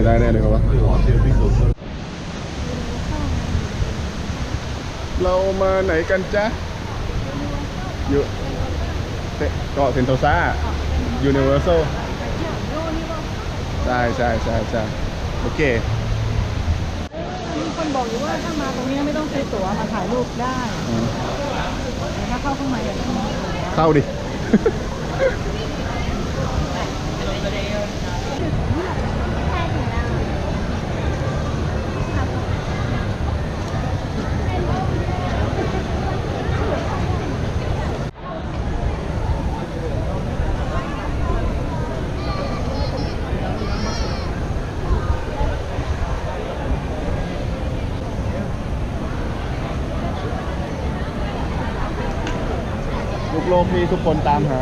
ได้แน่เลยครับว่าเรามาไหนกันจ๊ะอยู่เกาะเซนโตซายูนิเวอร์แซลใช่โอเคมีคนบอกอยู่ว่าถ้ามาตรงนี้ไม่ต้องซื้อตั๋วมาถ่ายรูปได้แต่ถ้าเข้าข้างในอย่าต้องเข้าดิลูกโลกที่ทุกคนตามหา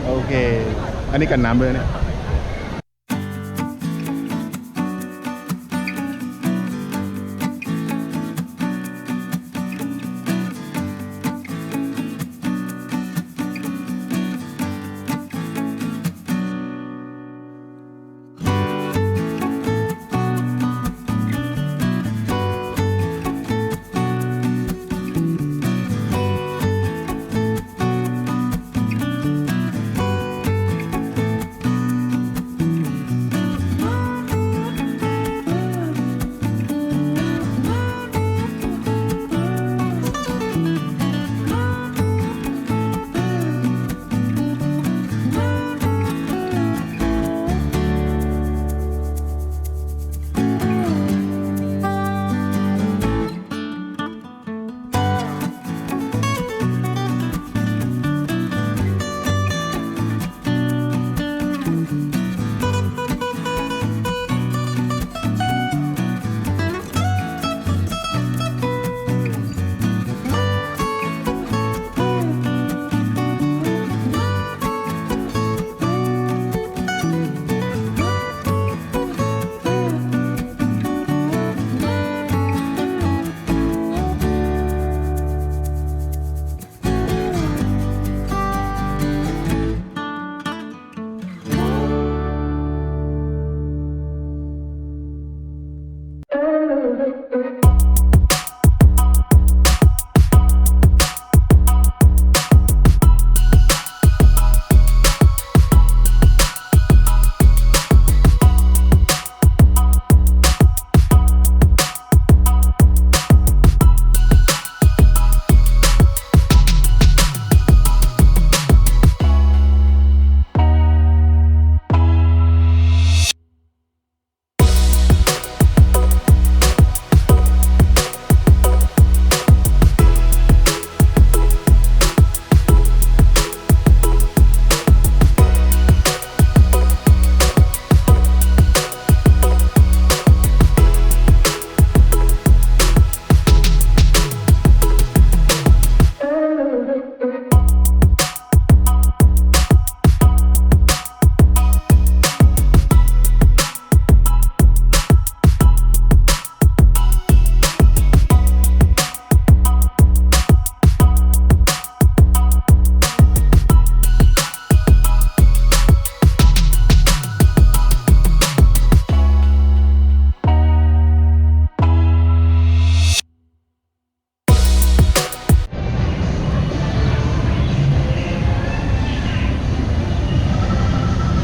โอเคอันนี้กันน้ำเลยเนี่ย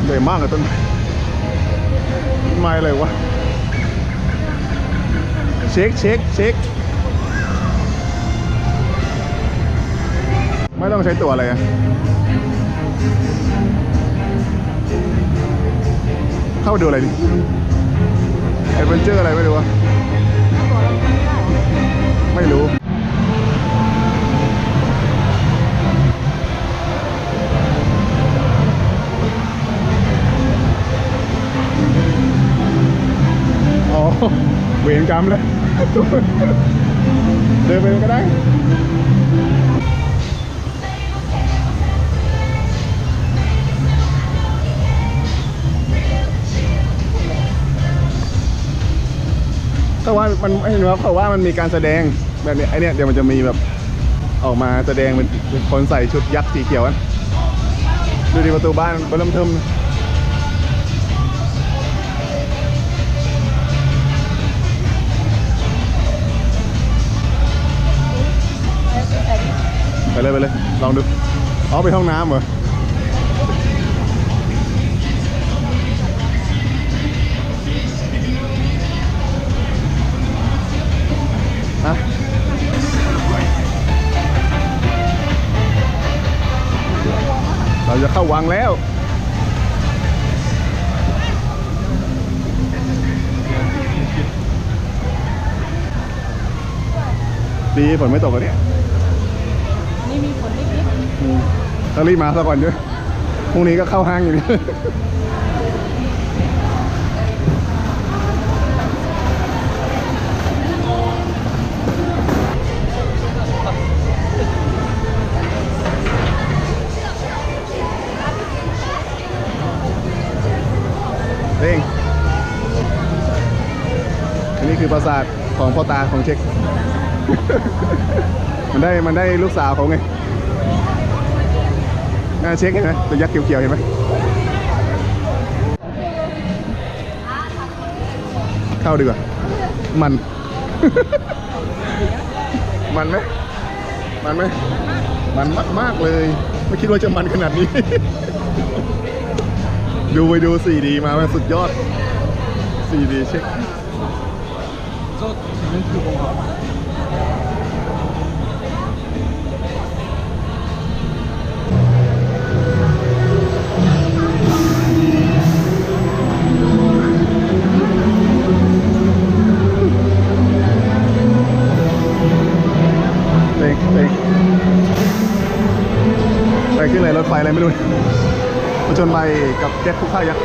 ใหญ่มากอะต้นไม้อะไรวะเช็คไม่ต้องใช้ตัวอะไรอะเข้าไปดูอะไรดิแอดเวนเจอร์อะไรไม่รู้วะไม่รู้เวรกรรมเลยเดินไปก็ได้แต่ว่ามันไม่เห็นว่าเพราะว่ามันมีการแสดงแบบนี้ไอเนี้ยเดี๋ยวมันจะมีแบบออกมาแสดงเป็นคนใส่ชุดยักษ์สีเขียว ดูดิประตูบ้านเริ่มเทิมไปเลยลองดูอ๋อไปห้องน้ำเหรอฮะเราจะเข้าวังแล้วดีฝนไม่ตกอ่ะเนี่ยนี่มีฝนนิดต้องรีบมาซะก่อนด้วยพรุ่งนี้ก็เข้าห้างอยู่ดีเร่งอันนี้คือปราสาทของพ่อตาของเช็ค มันได้ลูกสาวเขาไงหน้าเช็คเห็นไหมตัวยักษ์เขียวๆเห็นไหมเข้าดีกว่ามัน มันไหมมันมากๆเลยไม่คิดว่าจะมันขนาดนี้ ดูไปดู 4D มามันสุดยอด 4D เช็คไปขึ้นเลยรถไฟอะไรไม่รู้มาชนไปกับแจ็คผู้ฆ่ายักษ์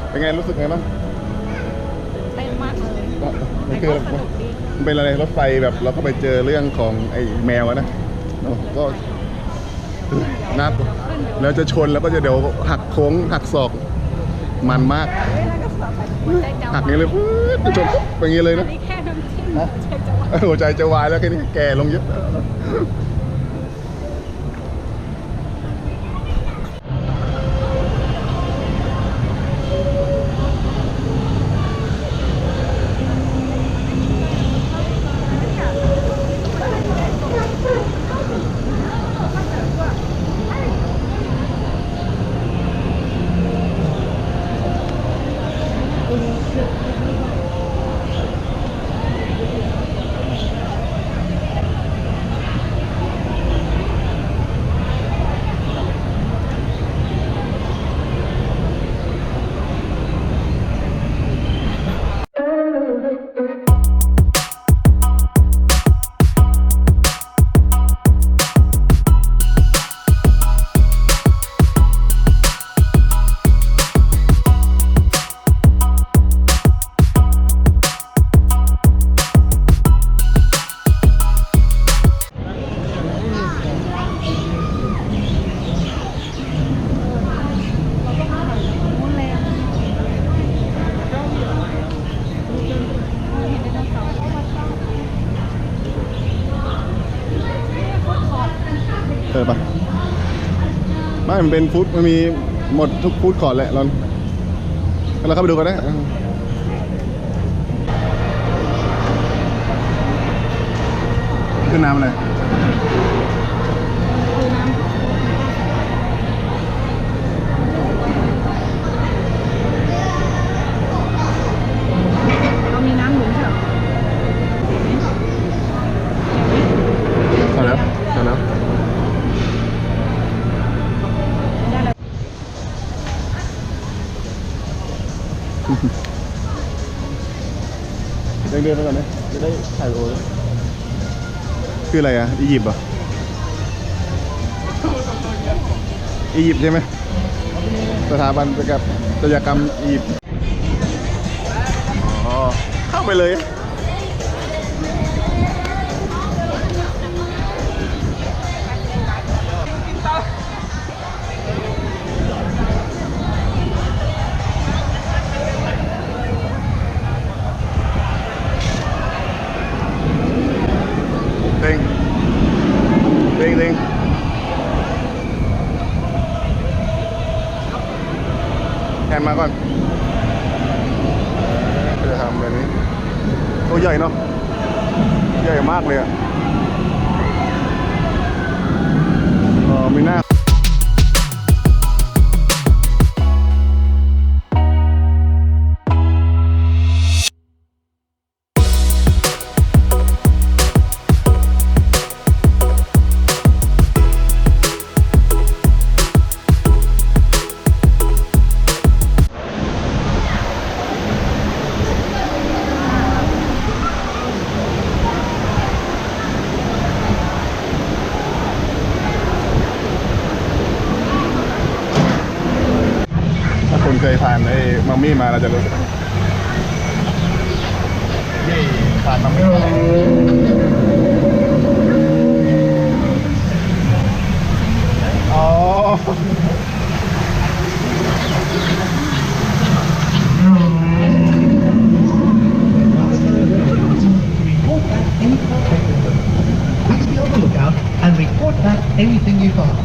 เป็นไงรู้สึกไงบ้างเต้นมากเลยมันคือมันเป็นอะไรรถไฟแบบเราก็ไปเจอเรื่องของไอ้แมวนะก็น่ากลัวแล้วจะชนแล้วก็จะเดี๋ยวหักโค้งหักศอกมันมากหักอย่างนี้เลยจะชนปุ๊บอย่างนี้เลยนะหัวใจจะวายแล้วแค่นี้แก่ลงเยอะปะไม่มันเป็นฟู้ดมันมีหมดทุกฟู้ดคอร์ทแหละเราเข้าไปดูกันนะคือน้ำอะไรเรามีน้ำหนุนเหรอพอแล้วเดินไปก่อนนะจะได้ถ่ายโอคืออะไรอ่ะอียิปต์เหรออียิปต์ใช่ไหมสถาบันประกับศัลยกรรมอียิปต์อ๋อเข้าไปเลย มาก่อนจะทำแบบนี้ตัวใหญ่เนาะใหญ่มากเลยอ่ะไม่น่าคนเคยผ่านไอ้มัมมี่มาเราจะรู้นี่ผ่านมัมมี่อ๋อand report back anything you find.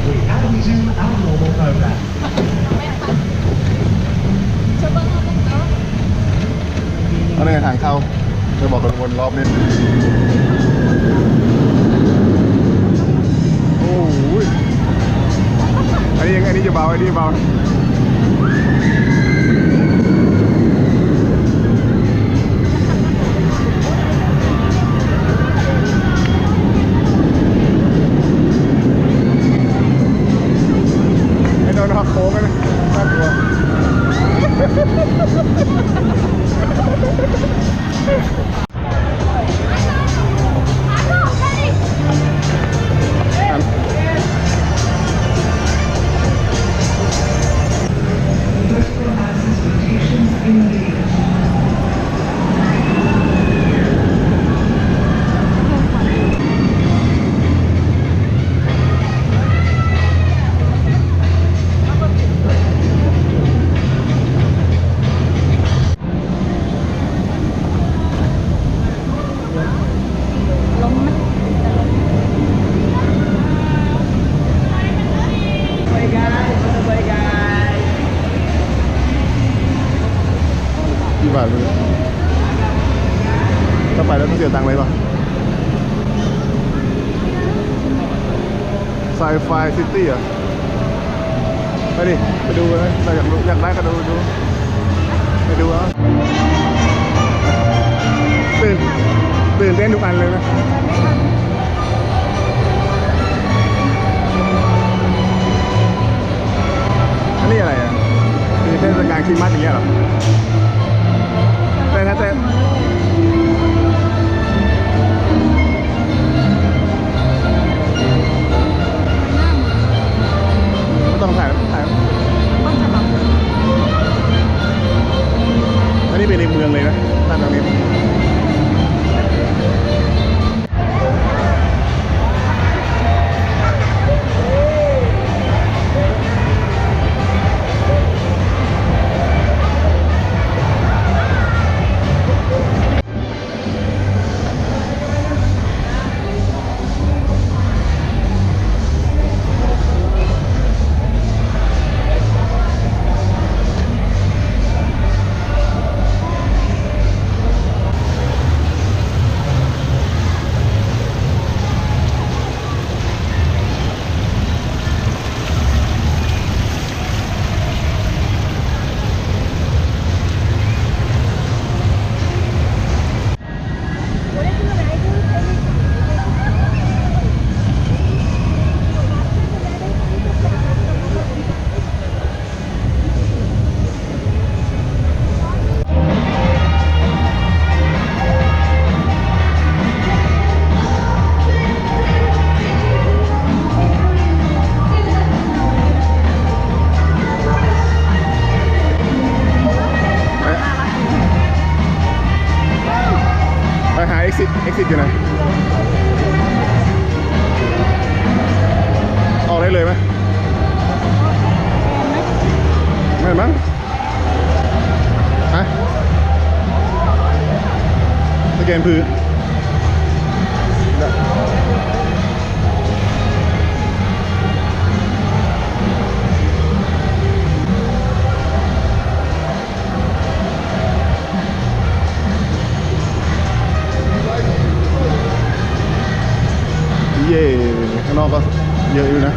We now resume our normal program. เอาในทางเข้าจะบอกกันวนรอบนี้โอ้ยอันนี้จะเบาอันนี้เบาไอ้โดนหักโค้งกันน่ากลัวกี่บาทเลยถ้าไปแล้วต้องเสียตังค์เลยป่ะไซไฟซิตี้อ่ะไปดิไปดูเลยเราอยากได้ก็ดูไปดูอ่ะตื่นเต้นทุกอันเลยนะอันนี้อะไรอ่ะคือเทศกาลคริสต์มาสอย่างเงี้ยเหรอแต่ไม่ต้องถ่ายอันนี้เป็นในเมืองเลยนะด้านตรงนี้exit อยู่ไหนออกได้เลยไหมไม่มั้งฮะสแกนพื้น นอกก็เยอะอยู่นะ